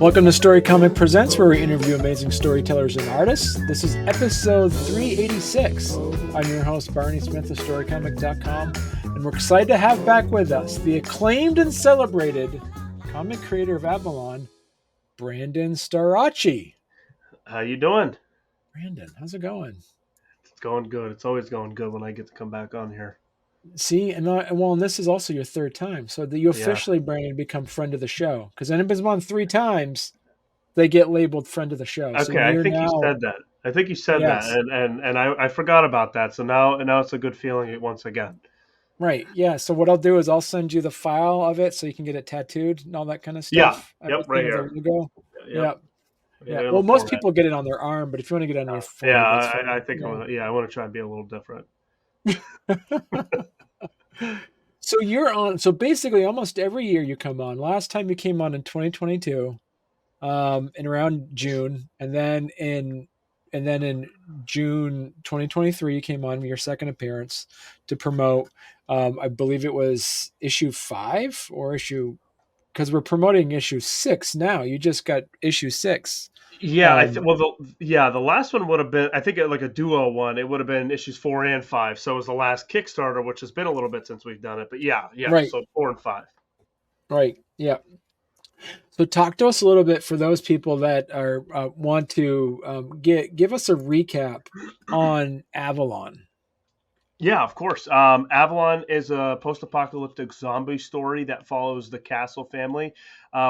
Welcome to Storycomic Presents, where we interview amazing storytellers and artists. This is episode 386. I'm your host, Barney Smith of Storycomic.com, and we're excited to have back with us the acclaimed and celebrated comic creator of Avalon, Brandon Starocci. How you doing? Brandon, how's it going? It's going good. It's always going good when I get to come back on here. See, and this is also your third time, so that you officially, Brandon, become friend of the show. Because anybody's won 3 times, they get labeled friend of the show. Okay, So I you're think you now, said that. I think you said that, yes, and I forgot about that. So now it's a good feeling once again. right, yeah. So what I'll do is I'll send you the file of it so you can get it tattooed and all that kind of Yeah. stuff. Yep. Right Everything with the here. logo. Yep. Yeah, Yeah. yeah. On Well, the most forehead. people get it on their arm, but if you want to get it on your Yeah. forehead, that's fine. I think I want to try and be a little different. So you're on. So basically, almost every year you come on. Last time you came on in 2022. In around June, and then in June 2023, you came on your second appearance to promote. I believe it was issue 5 or issue, because we're promoting issue 6 now. You just got issue 6. Yeah, the last one would have been, I think, like a duo one. It would have been issues 4 and 5. So it was the last Kickstarter, which has been a little bit since we've done it. But yeah. Right, So 4 and 5. right, yeah. So talk to us a little bit for those people that are want to give us a recap on Avalon. Yeah, of course. Avalon is a post-apocalyptic zombie story that follows the Castle family.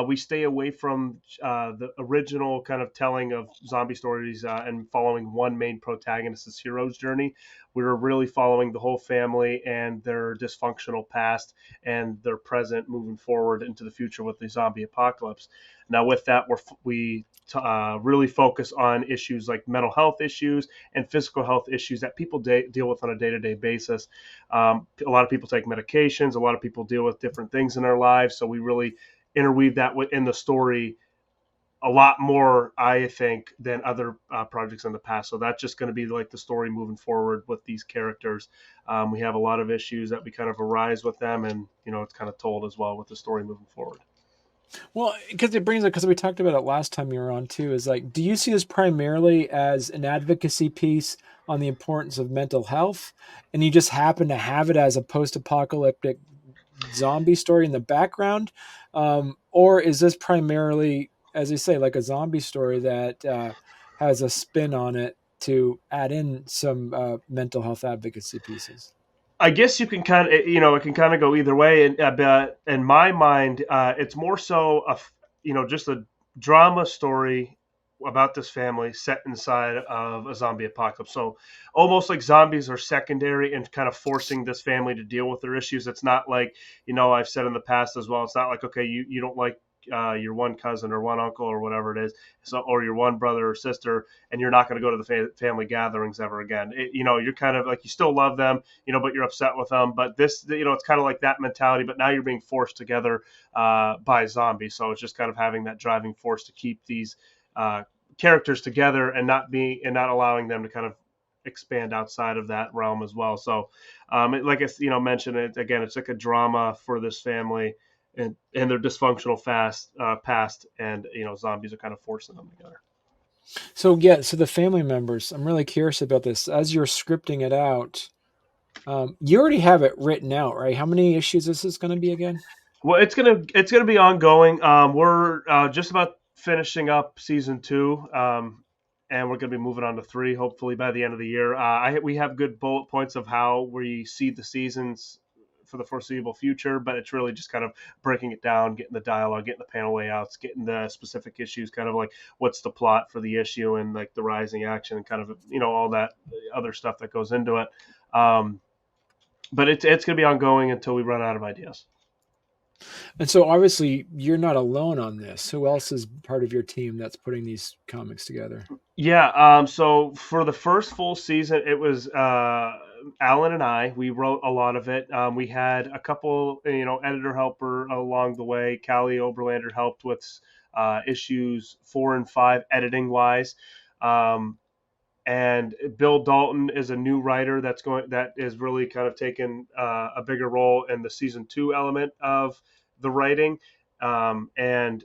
We stay away from the original kind of telling of zombie stories and following one main protagonist's hero's journey. We're really following the whole family and their dysfunctional past and their present moving forward into the future with the zombie apocalypse. Now, with that, we really focus on issues like mental health issues and physical health issues that people deal with on a day-to-day basis. A lot of people take medications. A lot of people deal with different things in their lives. So we really interweave that within the story a lot more, I think, than other projects in the past. So that's just going to be like the story moving forward with these characters. We have a lot of issues that we kind of arise with them, and it's kind of told as well with the story moving forward. Well, because we talked about it last time you were on too, is like, do you see this primarily as an advocacy piece on the importance of mental health, and you just happen to have it as a post-apocalyptic zombie story in the background, or is this primarily, as you say, like a zombie story that has a spin on it to add in some mental health advocacy pieces? I guess you can kind of, it can kind of go either way. And but in my mind, it's more so just a drama story about this family set inside of a zombie apocalypse. So almost like zombies are secondary and kind of forcing this family to deal with their issues. It's not like, I've said in the past as well. It's not like, okay, you don't like your one cousin or one uncle or whatever it is, or your one brother or sister, and you're not going to go to the family gatherings ever again. You're kind of like, you still love them, but you're upset with them. But this, it's kind of like that mentality. But now you're being forced together by zombies. So it's just kind of having that driving force to keep these characters together and not allowing them to kind of expand outside of that realm as well. So, like I mentioned, it again, it's like a drama for this family and their dysfunctional past, and zombies are kind of forcing them together. So yeah, so the family members, I'm really curious about this. As you're scripting it out, you already have it written out, right? How many issues is this going to be again? Well, it's gonna be ongoing. We're just about finishing up season 2, and we're gonna be moving on to 3, hopefully by the end of the year. We have good bullet points of how we see the seasons for the foreseeable future, but it's really just kind of breaking it down, getting the dialogue, getting the panel layouts, getting the specific issues, kind of like what's the plot for the issue and like the rising action and kind of all that other stuff that goes into it. But it's going to be ongoing until we run out of ideas. And so obviously you're not alone on this. Who else is part of your team that's putting these comics together? Yeah. So for the first full season, it was Alan and I. We wrote a lot of it. We had a couple, editor helper along the way. Callie Oberlander helped with issues 4 and 5 editing wise. And Bill Dalton is a new writer that is really kind of taken a bigger role in the season 2 element of the writing. And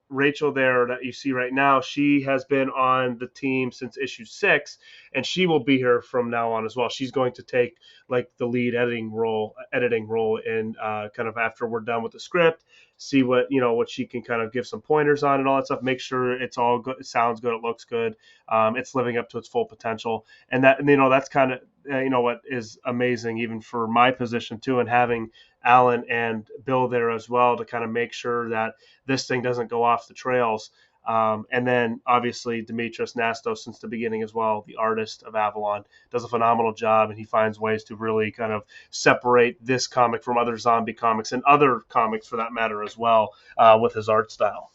Rachel there that you see right now, she has been on the team since issue 6, and she will be here from now on as well. She's going to take like the lead editing role in kind of after we're done with the script, see what she can kind of give some pointers on and all that stuff. Make sure it's all good, it sounds good, it looks good, it's living up to its full potential, and that's kind of what is amazing even for my position too, and having Alan and Bill there as well to kind of make sure that this thing doesn't go off the trails. And then obviously Demetrius Nastos since the beginning as well, the artist of Avalon, does a phenomenal job, and he finds ways to really kind of separate this comic from other zombie comics and other comics for that matter as well, with his art style.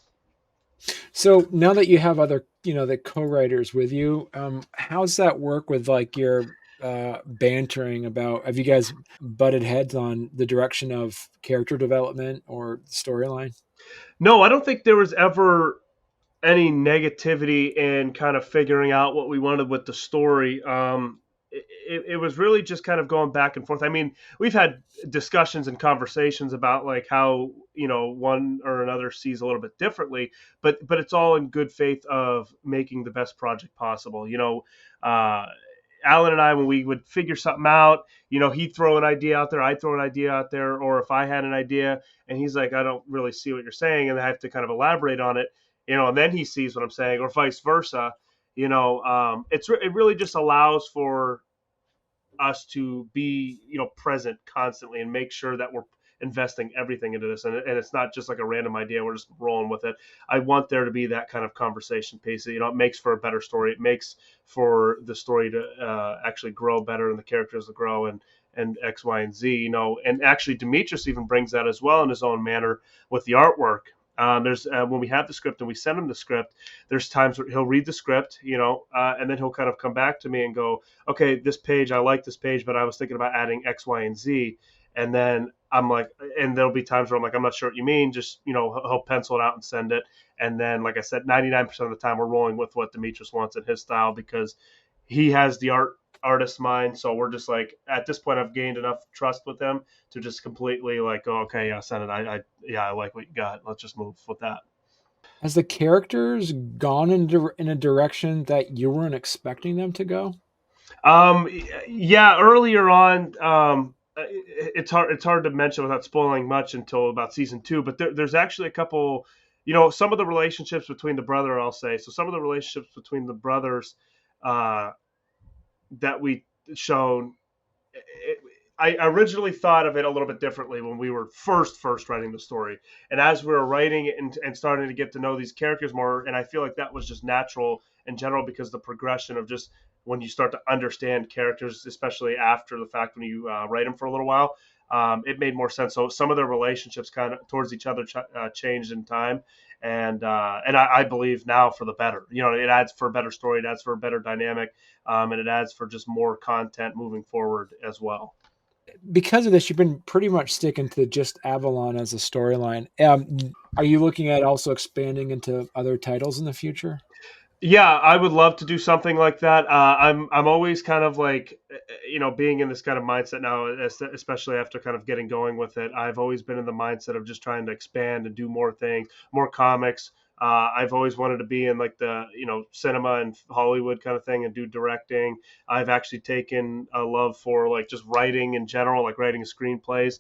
So now that you have other, the co-writers with you, how's that work with like your bantering about? Have you guys butted heads on the direction of character development or storyline? No, I don't think there was ever any negativity in kind of figuring out what we wanted with the story. It was really just kind of going back and forth. I mean, we've had discussions and conversations about like how one or another sees a little bit differently, but it's all in good faith of making the best project possible. Uh, Alan and I, when we would figure something out, he'd throw an idea out there, I'd throw an idea out there, or if I had an idea and he's like, I don't really see what you're saying, and I have to kind of elaborate on it, and then he sees what I'm saying, or vice versa. It really just allows for us to be present constantly and make sure that we're investing everything into this, and it's not just like a random idea we're just rolling with it. I want there to be that kind of conversation piece. It makes for a better story. It makes for the story to actually grow better and the characters to grow, and X, Y, and Z, and actually Demetrius even brings that as well in his own manner with the artwork. There's when we have the script and we send him the script, there's times where he'll read the script, and then he'll kind of come back to me and go, okay, this page, I like this page, but I was thinking about adding X, Y, and Z. And then I'm like, and there'll be times where I'm like, I'm not sure what you mean. Just, he'll pencil it out and send it. And then, like I said, 99% of the time we're rolling with what Demetrius wants in his style, because he has the artist mind. So we're just like, at this point, I've gained enough trust with him to just completely like, oh, okay, yeah, send it. I like what you got. Let's just move with that. Has the characters gone in a direction that you weren't expecting them to go? Um, yeah, earlier on, it's hard to mention without spoiling much until about season 2. But there's actually a couple, some of the relationships between the brother, I'll say. So some of the relationships between the brothers uh, that we shown. It, I originally thought of it a little bit differently when we were first writing the story, and as we were writing it and starting to get to know these characters more, and I feel like that was just natural in general, because the progression of just when you start to understand characters, especially after the fact when you write them for a little while, it made more sense. So some of their relationships kind of towards each other changed in time, and I believe now for the better. It adds for a better story, it adds for a better dynamic, and it adds for just more content moving forward as well. Because of this, you've been pretty much sticking to just Avalon as a storyline. Are you looking at also expanding into other titles in the future? Yeah, I would love to do something like that. I'm always kind of like, being in this kind of mindset now, especially after kind of getting going with it. I've always been in the mindset of just trying to expand and do more things, more comics. I've always wanted to be in like the cinema and Hollywood kind of thing and do directing. I've actually taken a love for like just writing in general, like writing screenplays.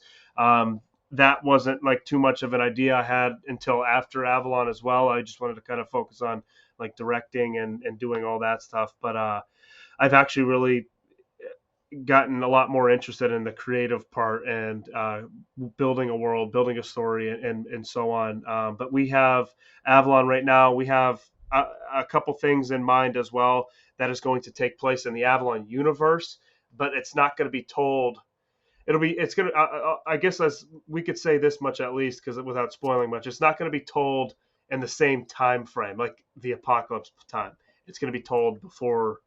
That wasn't like too much of an idea I had until after Avalon as well. I just wanted to kind of focus on like directing and doing all that stuff. But I've actually really gotten a lot more interested in the creative part and building a world, building a story, and so on. But we have Avalon right now. We have a couple things in mind as well that is going to take place in the Avalon universe, but it's not going to be told. It's going to, I guess, as we could say this much at least, because without spoiling much, it's not going to be told in the same time frame like the apocalypse time. It's going to be told before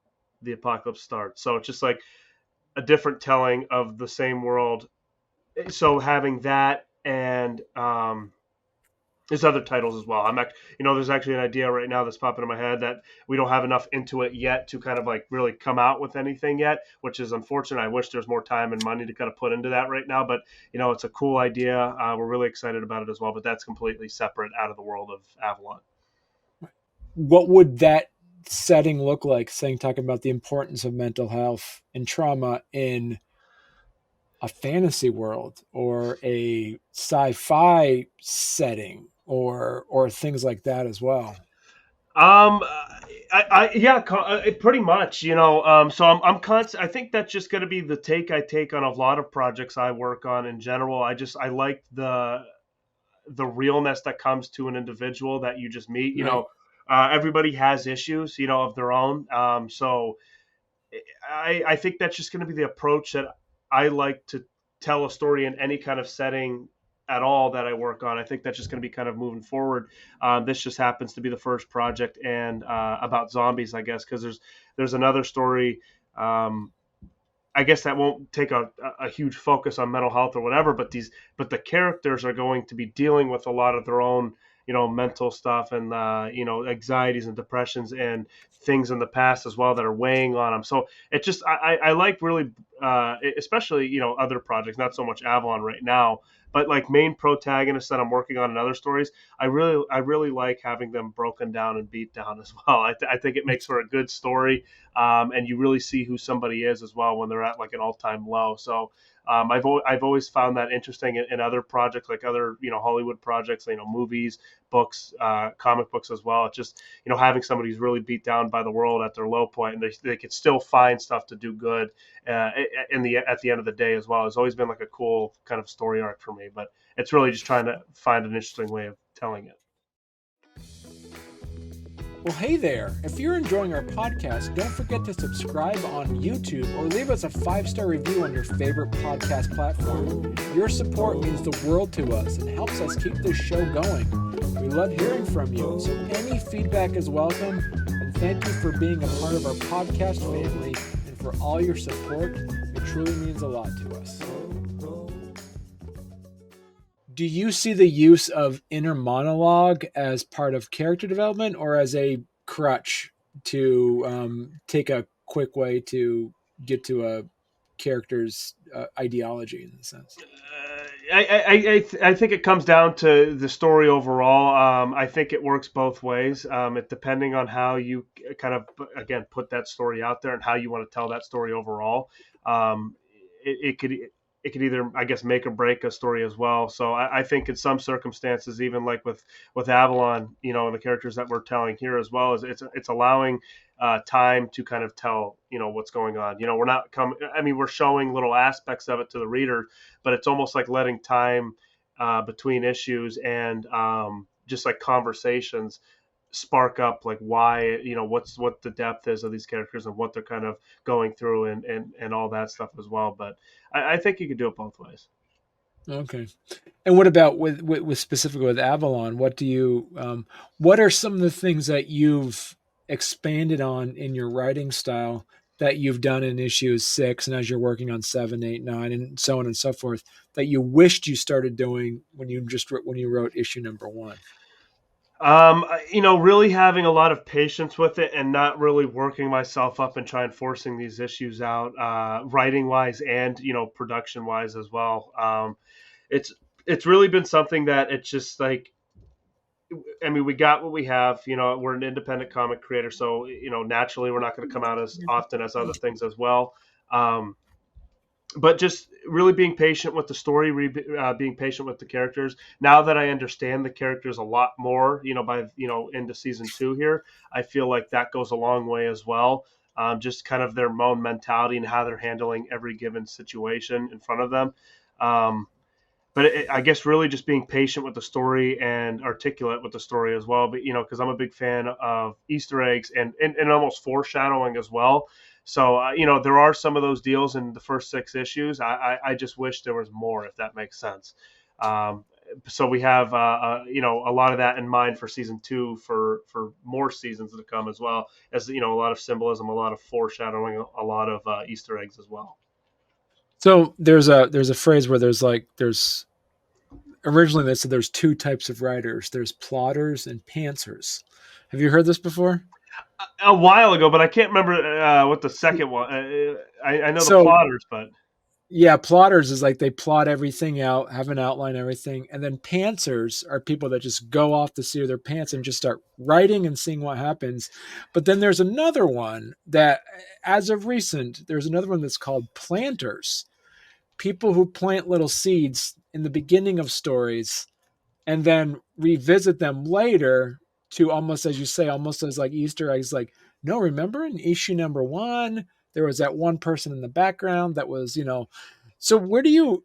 the apocalypse starts. So it's just like a different telling of the same world. So having that and there's other titles as well. There's actually an idea right now that's popping in my head that we don't have enough into it yet to kind of like really come out with anything yet, which is unfortunate. I wish there's more time and money to kind of put into that right now, but it's a cool idea. We're really excited about it as well, but that's completely separate out of the world of Avalon. What would that setting look like? Talking about the importance of mental health and trauma in a fantasy world or a sci-fi setting or things like that as well. Yeah, pretty much. So I think that's just going to be the take I take on a lot of projects I work on in general. I like the realness that comes to an individual that you just meet. Right. Everybody has issues, of their own. So I think that's just going to be the approach that I like to tell a story in any kind of setting at all that I work on. I think that's just going to be kind of moving forward. This just happens to be the first project and about zombies, I guess, because there's another story. I guess that won't take a huge focus on mental health or whatever, but the characters are going to be dealing with a lot of their own mental stuff and anxieties and depressions and things in the past as well that are weighing on them. So it just I like really especially other projects, not so much Avalon right now, but like main protagonists that I'm working on in other stories. I really like having them broken down and beat down as well. I think it makes for a good story, and you really see who somebody is as well when they're at like an all-time low. So I've always found that interesting in other projects, like other Hollywood projects, movies, books, comic books as well. It's just having somebody who's really beat down by the world at their low point, and they could still find stuff to do good at the end of the day as well. It's always been like a cool kind of story arc for me, but it's really just trying to find an interesting way of telling it. Well, hey there. If you're enjoying our podcast, don't forget to subscribe on YouTube or leave us a 5-star review on your favorite podcast platform. Your support means the world to us and helps us keep this show going. We love hearing from you, so any feedback is welcome. And thank you for being a part of our podcast family and for all your support. It truly means a lot to us. Do you see the use of inner monologue as part of character development or as a crutch to take a quick way to get to a character's ideology in a sense? I think it comes down to the story overall. I think it works both ways. It depending on how you kind of again put that story out there and how you want to tell that story overall. It could either I guess make or break a story as well. So I think in some circumstances, even like with Avalon, the characters that we're telling here as well, is it's allowing time to kind of tell what's going on. We're not coming. I mean, we're showing little aspects of it to the reader, but it's almost like letting time between issues and just like conversations spark up like why what the depth is of these characters and what they're kind of going through and all that stuff as well. But I think you could do it both ways. Okay. And what about with specifically with Avalon? What are some of the things that you've expanded on in your writing style that you've done in issues 6 and as you're working on 7, 8, 9, and so on and so forth that you wished you started doing when you wrote issue number 1? Really having a lot of patience with it and not really working myself up and trying forcing these issues out, writing wise and production wise as well. It's it's really been something that it's just like I mean, we got what we have. We're an independent comic creator, so naturally we're not going to come out as often as other things as well. Um, but just really being patient with the story, being patient with the characters. Now that I understand the characters a lot more, by into season 2 here, I feel like that goes a long way as well. Just kind of their own mentality and how they're handling every given situation in front of them. Um, but I guess really just being patient with the story and articulate with the story as well. But because I'm a big fan of Easter eggs and almost foreshadowing as well. So there are some of those deals in the first 6 issues. I just wish there was more, if that makes sense. Um, so we have a lot of that in mind for season 2 for more seasons to come as well as a lot of symbolism, a lot of foreshadowing, a lot of Easter eggs as well. So there's a phrase where there's originally they said there's two types of writers. There's plotters and pantsers. Have you heard this before? A while ago, but I can't remember what the second one. I know the So plotters, but yeah, plotters is like they plot everything out, have an outline, everything, and then pantsers are people that just go off the seat of their pants and just start writing and seeing what happens. But then there's another one that, as of recent, there's another one that's called planters, people who plant little seeds in the beginning of stories and then revisit them later to almost, as you say, almost as like Easter eggs. Like, no, remember in issue number one, there was that one person in the background that was, So where do you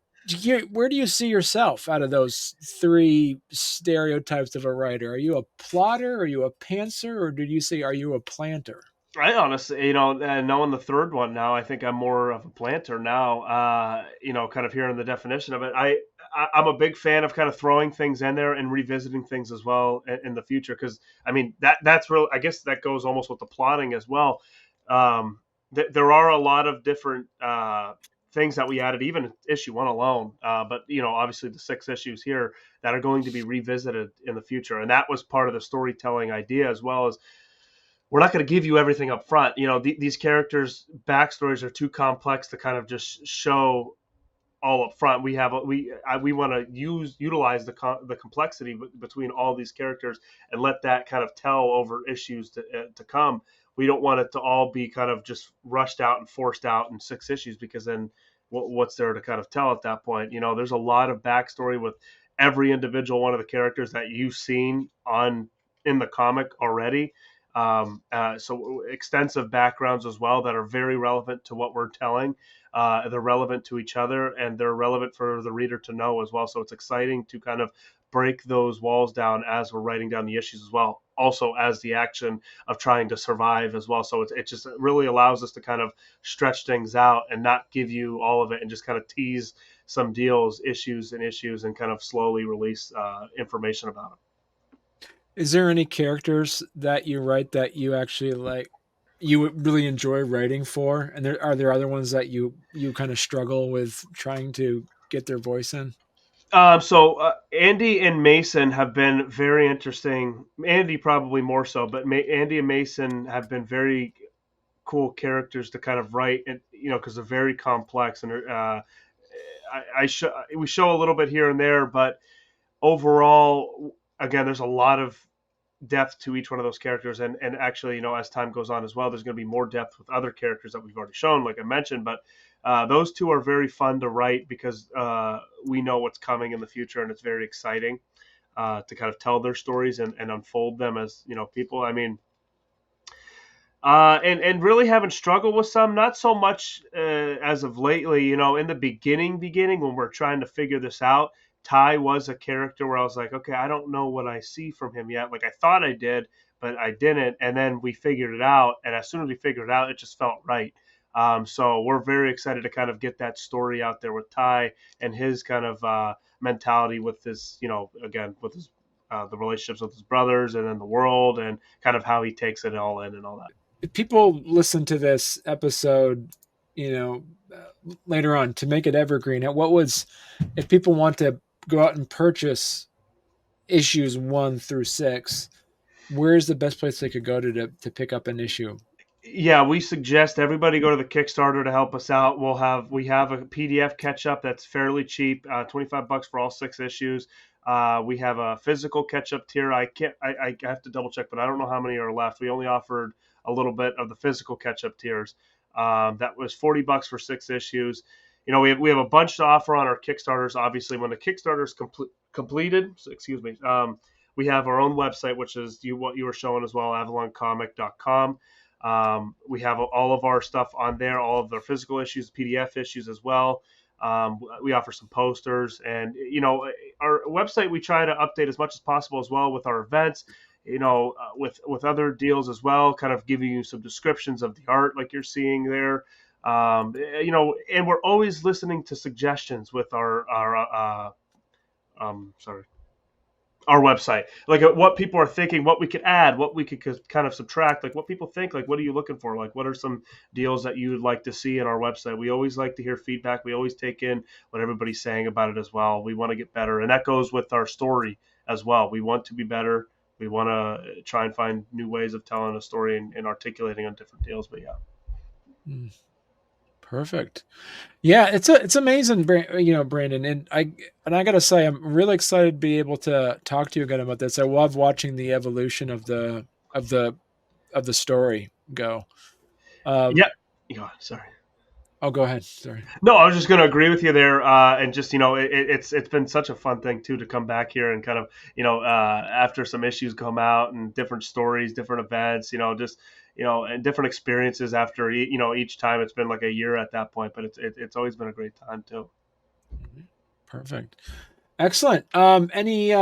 see yourself out of those three stereotypes of a writer? Are you a plotter? Are you a pantser? Or did you say, are you a planter? I honestly, knowing the third one now, I think I'm more of a planter now. Kind of hearing the definition of it, I'm a big fan of kind of throwing things in there and revisiting things as well in the future. Because I mean that's real. I guess that goes almost with the plotting as well. There are a lot of different things that we added, even issue one alone. But obviously the 6 issues here that are going to be revisited in the future, and that was part of the storytelling idea as well as we're not going to give you everything up front. These characters' backstories are too complex to kind of just show all up front. We want to utilize the complexity between all these characters and let that kind of tell over issues to come. We don't want it to all be kind of just rushed out and forced out in 6 issues because then what's there to kind of tell at that point? There's a lot of backstory with every individual one of the characters that you've seen on in the comic already. So extensive backgrounds as well that are very relevant to what we're telling. They're relevant to each other and they're relevant for the reader to know as well. So it's exciting to kind of break those walls down as we're writing down the issues as well. Also, as the action of trying to survive as well. So it just really allows us to kind of stretch things out and not give you all of it and just kind of tease some deals, issues, and kind of slowly release information about them. Is there any characters that you write that you actually like, you would really enjoy writing for? And are there other ones that you kind of struggle with trying to get their voice in? So Andy and Mason have been very interesting. Andy probably more so, but Andy and Mason have been very cool characters to kind of write, and because they're very complex. And we show a little bit here and there, but overall, again, there's a lot of depth to each one of those characters, and actually, as time goes on as well, there's going to be more depth with other characters that we've already shown, like I mentioned. But those two are very fun to write because we know what's coming in the future, and it's very exciting to kind of tell their stories and unfold them as people. I mean, and really haven't struggled with some, not so much as of lately. In the beginning when we're trying to figure this out, Ty was a character where I was like, okay, I don't know what I see from him yet. Like I thought I did, but I didn't. And then we figured it out, and as soon as we figured it out, it just felt right. So we're very excited to kind of get that story out there with Ty and his kind of mentality with his, again with his the relationships with his brothers and then the world and kind of how he takes it all in and all that. If people listen to this episode, you know, later on to make it evergreen, what was, if people want to go out and purchase issues 1 through 6, where's the best place they could go to pick up an issue? Yeah, we suggest everybody go to the Kickstarter to help us out. We have a PDF catch up that's fairly cheap, $25 for all 6 issues. We have a physical catch up tier. I have to double check, but I don't know how many are left. We only offered a little bit of the physical catch up tiers. That was $40 for 6 issues. We have a bunch to offer on our Kickstarters. Obviously, when the Kickstarter is completed, so, excuse me, we have our own website, which is what you were showing as well, avaloncomic.com. We have all of our stuff on there, all of their physical issues, PDF issues as well. We offer some posters, and our website we try to update as much as possible as well with our events. With other deals as well, kind of giving you some descriptions of the art like you're seeing there. And we're always listening to suggestions with our sorry. our website, like what people are thinking, what we could add, what we could kind of subtract, like what people think, like what are you looking for, like what are some deals that you would like to see in our website. We always like to hear feedback. We always take in what everybody's saying about it as well. We want to get better, and that goes with our story as well. We want to be better. We want to try and find new ways of telling a story and articulating on different deals. But yeah. Mm, perfect. Yeah, it's amazing, Brandon, and I gotta say, I'm really excited to be able to talk to you again about this. I love watching the evolution of the of the story go. Yeah. Um, Yeah. Sorry. oh, go ahead. Sorry. No, I was just going to agree with you there, and just it's been such a fun thing too to come back here and kind of after some issues come out and different stories, different events, just and different experiences after each time. It's been like a year at that point, but it's always been a great time too. Mhm. Perfect. Excellent. Any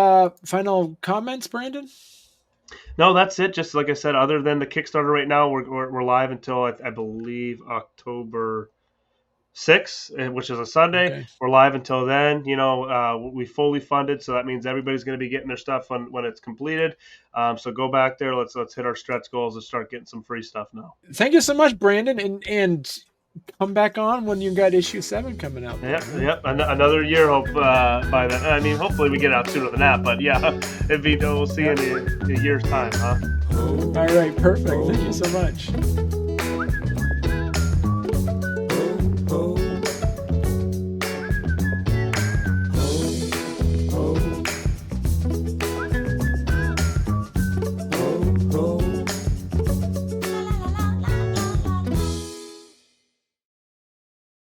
final comments, Brandon? No, that's it. Just like I said, other than the Kickstarter right now, we're live until I believe October 6th, which is a Sunday. Okay. We're live until then. We fully funded, so that means everybody's going to be getting their stuff when it's completed. So go back there. Let's hit our stretch goals and start getting some free stuff now. Thank you so much, Brandon, and come back on when you got issue 7 coming out. Then, Yep, huh? yep. Another year, hope by then. I mean, hopefully we get out sooner than that. But yeah, we'll see Yeah. in a year's time, huh? All right. Perfect. Thank you so much.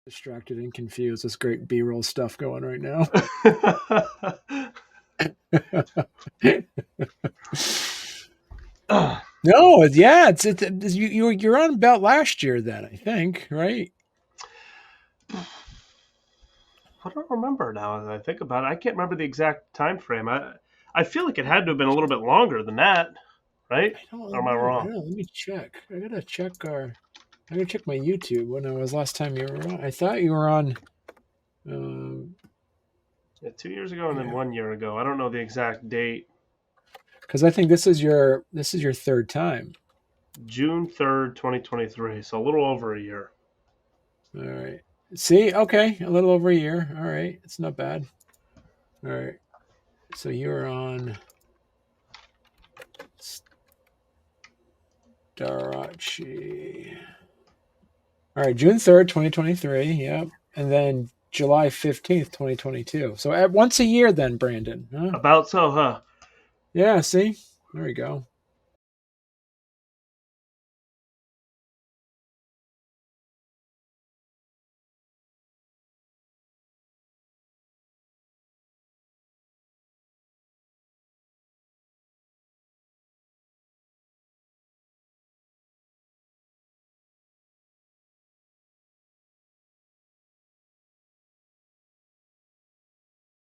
Distracted and confused. This great B-roll stuff going right now. No, yeah, you're on about last year then, I think, right? I don't remember now. As I think about it, I can't remember the exact time frame. I feel like it had to have been a little bit longer than that, right? I don't Or am I know. I wrong? don't know. Let me check. I gotta check my YouTube when I was last time you were on. I thought you were on. Um, Yeah, 2 years ago and then yeah, 1 year ago. I don't know the exact date. because I think this is your third time. June 3rd, 2023. So a little over a year. All right. See, okay, a little over a year. All right, it's not bad. All right. So you're on Starocci. All right, June 3rd, 2023. Yep. And then July 15th, 2022. So at once a year then, Brandon. Huh? About so, huh? Yeah, see? There we go.